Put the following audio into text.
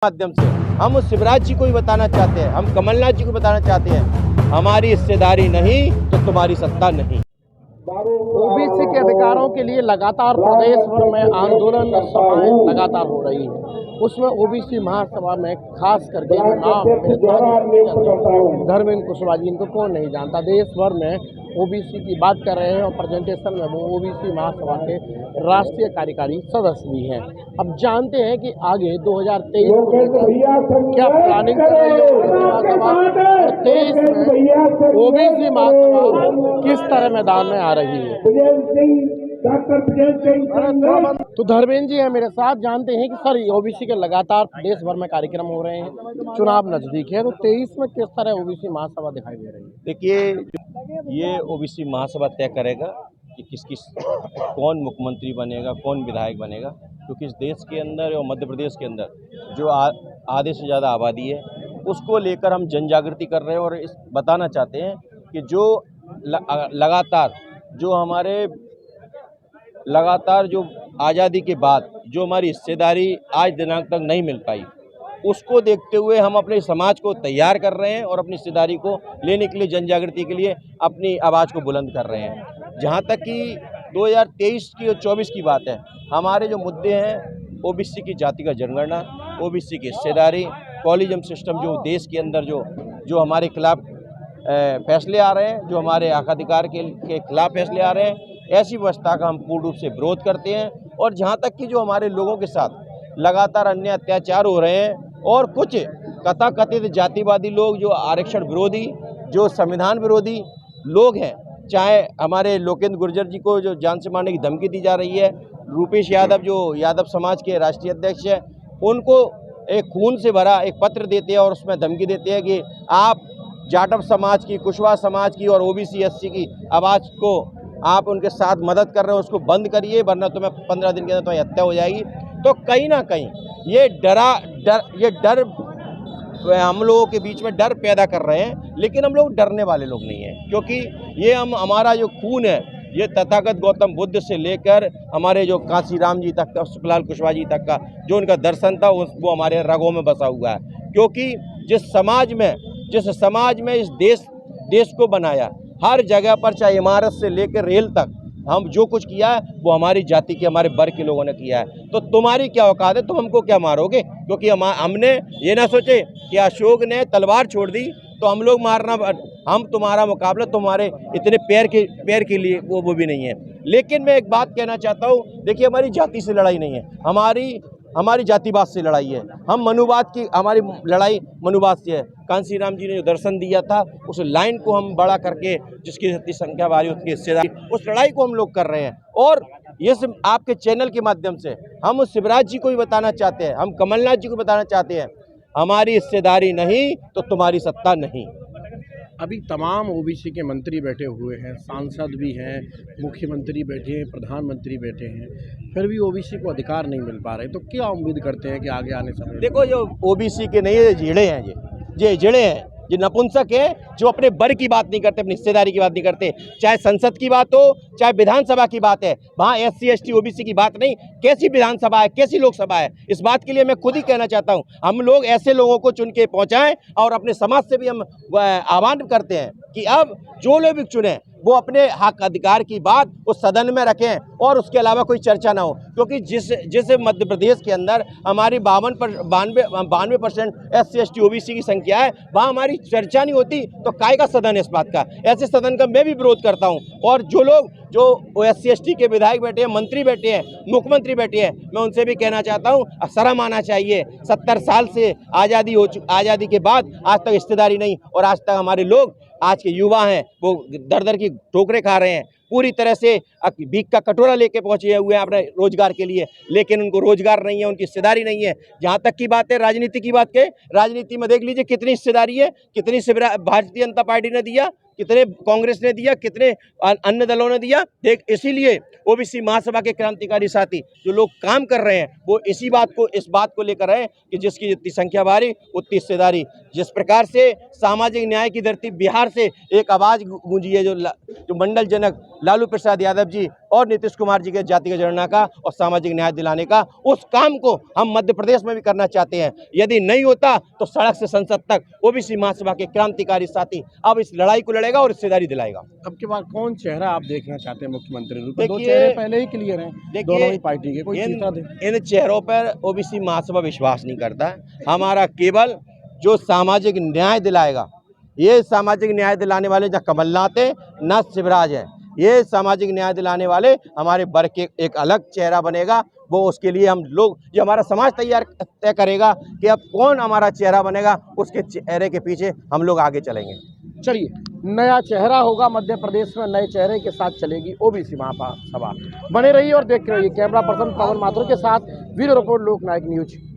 माध्यम से हम उस शिवराज जी को भी बताना चाहते हैं, हम कमलनाथ जी को बताना चाहते हैं, हमारी हिस्सेदारी नहीं तो तुम्हारी सत्ता नहीं। ओबीसी के अधिकारों के लिए लगातार प्रदेश भर में आंदोलन सभाएं लगातार हो रही हैं। उसमें ओबीसी महासभा में खास करके जो नाम धर्मेंद्र कुशवाहा जी, इनको कौन नहीं जानता। देश भर में ओबीसी की बात कर रहे हैं और प्रेजेंटेशन में वो ओबीसी महासभा के राष्ट्रीय कार्यकारी सदस्य भी हैं। अब जानते हैं कि आगे 2023 को लेकर क्या प्लानिंग कर रही है ओबीसी महासभा और 23 में ओबीसी महासभा किस तरह मैदान में आ रही है। तो धर्मेंद्र जी हैं मेरे साथ। जानते हैं कि सर ओबीसी के लगातार देश भर में कार्यक्रम हो रहे हैं, चुनाव नजदीक है, तो 23 में किस तरह ओबीसी महासभा दिखाई दे रही है। देखिए, ये ओबीसी महासभा तय करेगा कि कौन मुख्यमंत्री बनेगा, कौन विधायक बनेगा, क्योंकि इस देश के अंदर और मध्य प्रदेश के अंदर जो आधे से ज़्यादा आबादी है उसको लेकर हम जन जागृति कर रहे हैं और इस बताना चाहते हैं कि जो लगातार जो आज़ादी के बाद जो हमारी हिस्सेदारी आज दिनांक तक नहीं मिल पाई, उसको देखते हुए हम अपने समाज को तैयार कर रहे हैं और अपनी हिस्सेदारी को लेने के लिए जन जागृति के लिए अपनी आवाज़ को बुलंद कर रहे हैं। जहाँ तक कि 2023 की और 24 की बात है, हमारे जो मुद्दे हैं ओबीसी की जाति का जनगणना, ओबीसी की हिस्सेदारी, कॉलिजम सिस्टम जो देश के अंदर जो हमारे खिलाफ फैसले आ रहे हैं, जो हमारे हक अधिकार के खिलाफ फैसले आ रहे हैं, ऐसी व्यवस्था का हम पूर्ण रूप से विरोध करते हैं। और जहाँ तक कि जो हमारे लोगों के साथ लगातार अन्य अत्याचार हो रहे हैं और कुछ कथाकथित जातिवादी लोग जो आरक्षण विरोधी, जो संविधान विरोधी लोग हैं, चाहे हमारे लोकेंद्र गुर्जर जी को जो जान से मारने की धमकी दी जा रही है, रूपेश यादव जो यादव समाज के राष्ट्रीय अध्यक्ष हैं, उनको एक खून से भरा एक पत्र देते हैं और उसमें धमकी देते हैं कि आप जाटव समाज की, कुशवाहा समाज की और ओबीसी एससी की आवाज़ को आप उनके साथ मदद कर रहे हो, उसको बंद करिए वरना तुम्हें 15 दिन के अंदर तुम्हारी हत्या हो जाएगी। तो कहीं ना कहीं ये डर हम लोगों के बीच में डर पैदा कर रहे हैं, लेकिन हम लोग डरने वाले लोग नहीं हैं, क्योंकि ये हमारा जो खून है ये तथागत गौतम बुद्ध से लेकर हमारे जो कांसीराम जी तक का, सुखलाल कुशवाहा जी तक का जो उनका दर्शन था वो हमारे रगों में बसा हुआ है। क्योंकि जिस समाज में इस देश को बनाया, हर जगह पर चाहे इमारत से लेकर रेल तक हम जो कुछ किया है वो हमारी जाति के, हमारे वर्ग के लोगों ने किया है। तो तुम्हारी क्या औकात है, तुम हमको क्या मारोगे? क्योंकि हमने ये ना सोचे कि अशोक ने तलवार छोड़ दी तो हम लोग मारना, हम तुम्हारा मुकाबला तुम्हारे इतने पैर के लिए वो भी नहीं है। लेकिन मैं एक बात कहना चाहता हूँ, देखिए हमारी जाति से लड़ाई नहीं है, हमारी जातिवाद से लड़ाई है। हम मनुवाद की, हमारी लड़ाई मनुवाद से है। कांसीराम जी ने जो दर्शन दिया था उस लाइन को हम बड़ा करके, जिसकी जितनी संख्या वाली उतनी हिस्सेदारी, उस लड़ाई को हम लोग कर रहे हैं। और ये सिर्फ आपके चैनल के माध्यम से हम उस शिवराज जी को भी बताना चाहते हैं, हम कमलनाथ जी को बताना चाहते हैं, हमारी हिस्सेदारी नहीं तो तुम्हारी सत्ता नहीं। अभी तमाम ओबीसी के मंत्री बैठे हुए हैं, सांसद भी हैं, मुख्यमंत्री बैठे हैं, प्रधानमंत्री बैठे हैं, फिर भी ओबीसी को अधिकार नहीं मिल पा रहे। तो क्या उम्मीद करते हैं कि आगे आने समय? देखो, जो ओबीसी के नहीं, ये झेड़े हैं, ये झेड़े हैं, ये नपुंसक है, जो अपने वर्ग की बात नहीं करते, अपनी हिस्सेदारी की बात नहीं करते। चाहे संसद की बात हो, चाहे विधानसभा की बात है, वहाँ SC ST OBC की बात नहीं। कैसी विधानसभा है, कैसी लोकसभा है, इस बात के लिए मैं खुद ही कहना चाहता हूँ, हम लोग ऐसे लोगों को चुन के पहुँचाएं और अपने समाज से भी हम आह्वान करते हैं कि अब जो लोग भी चुने वो अपने हक अधिकार की बात उस सदन में रखें और उसके अलावा कोई चर्चा ना हो। क्योंकि जिस मध्य प्रदेश के अंदर हमारी 92% SC ST OBC की संख्या है, वहाँ हमारी चर्चा नहीं होती, तो काय का सदन है इस बात का? ऐसे सदन का मैं भी विरोध करता हूँ। और जो लोग जो SC ST के विधायक बैठे हैं, मंत्री बैठे हैं, मुख्यमंत्री बैठे हैं, मैं उनसे भी कहना चाहता हूँ, शर्म आना चाहिए। 70 साल से आज़ादी के बाद आज तक हिस्सेदारी नहीं, और आज तक हमारे लोग, आज के युवा हैं, वो दर की ठोकरें खा रहे हैं, पूरी तरह से भीख का कटोरा लेके पहुंचे हुए हैं अपने रोजगार के लिए, लेकिन उनको रोजगार नहीं है, उनकी हिस्सेदारी नहीं है। जहां तक की बात है राजनीति की बात के, राजनीति में देख लीजिए कितनी हिस्सेदारी है, कितनी भारतीय जनता पार्टी ने दिया, कितने कांग्रेस ने दिया, कितने अन्य दलों ने दिया। देख, इसीलिए ओबीसी महासभा के क्रांतिकारी साथी जो लोग काम कर रहे हैं वो इस बात को लेकर है कि जिसकी जितनी संख्या भारी उतनी हिस्सेदारी। जिस प्रकार से सामाजिक न्याय की धरती बिहार से एक आवाज़ गूंजी है, जो मंडल जनक लालू प्रसाद यादव जी और नीतीश कुमार जी के जातीय जनगणना का और सामाजिक न्याय दिलाने का, उस काम को हम मध्य प्रदेश में भी करना चाहते हैं। यदि नहीं होता तो सड़क से संसद तक ओबीसी महासभा के क्रांतिकारी साथी अब इस लड़ाई को लड़ेगा और हिस्सेदारी दिलाएगा। अब के बाद कौन चेहरा आप देखना चाहते हैं मुख्यमंत्री रूप में? दो देखिए- चेहरे पहले ही क्लियर हैं दोनों ही पार्टी के, कोई तीसरा दे। इन चेहरों पर ओबीसी महासभा विश्वास नहीं करता। हमारा केवल जो सामाजिक न्याय दिलाएगा, ये सामाजिक न्याय दिलाने वाले न कमलनाथ है न शिवराज है, ये सामाजिक न्याय दिलाने वाले हमारे वर्ग के एक अलग चेहरा बनेगा। वो उसके लिए हम लोग, जो हमारा समाज तय करेगा कि अब कौन हमारा चेहरा बनेगा, उसके चेहरे के पीछे हम लोग आगे चलेंगे। चलिए, नया चेहरा होगा मध्य प्रदेश में, नए चेहरे के साथ चलेगी ओबीसी महासभा। बने रहिए और देखते रहिए। कैमरा पर्सन पवन माथुर के साथ वीडियो रिपोर्ट लोकनायक न्यूज।